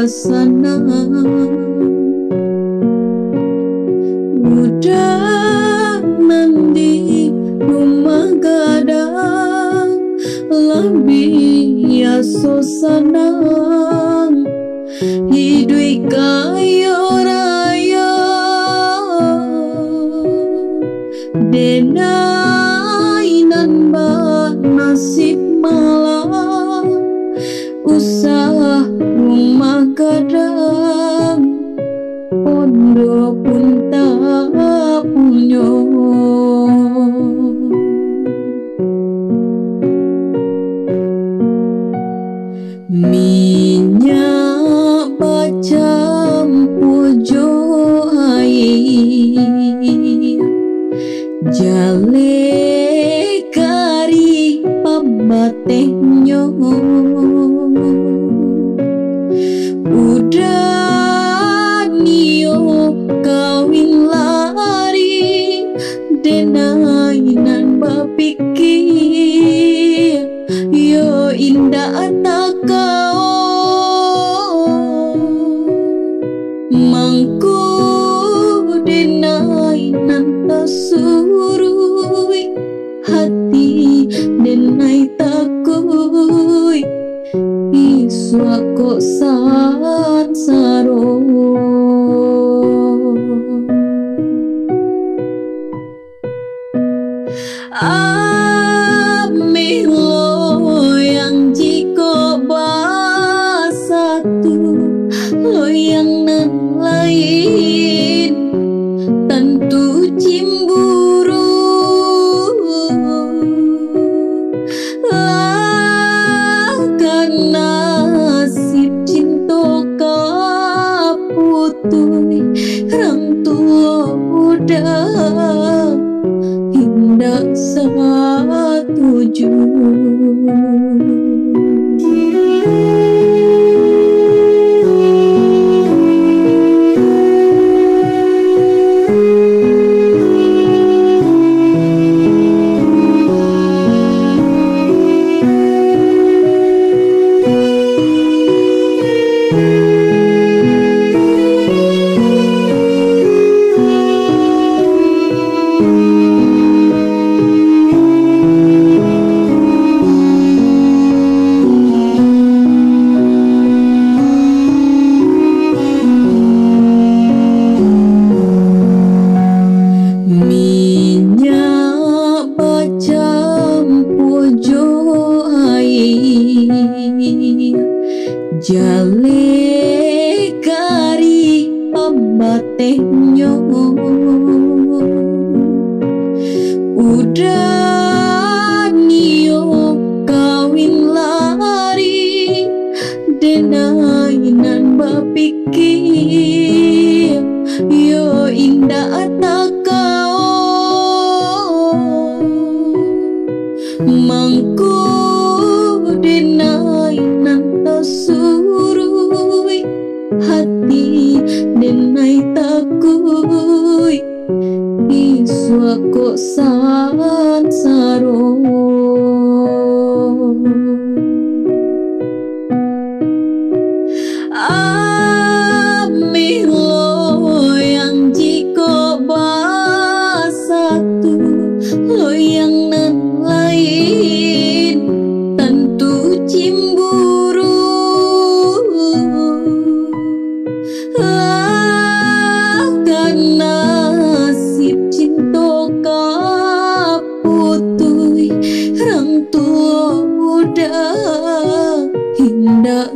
sana udah nanti rumah gadang lebih ya senang hidup kaya raya denainan ba nasib malam usaha rumah gadang pondok pun tak punya minyak bercampur jo air jale kari pabatehnya udah nio kawin lari denainan bapikir yo indah tak kau mangku denainan tak surui hati denai takui isu aku sansaro Amilo yang jiko basatu lo yang nan lain tentu cemburu lah karena nasib cinta kaputui rang tua udah hendak setuju minyak bercampur jo air jale kari pabatehnya udah nio kawin lari denainan bapikir yo indah tak mangku denainan tak surui hati denai takui isu aku sansaro Amilo yang jiko basatu lo yang nan lain tentu cemburu lah karena nasib cinta kaputui rang tua udah hendak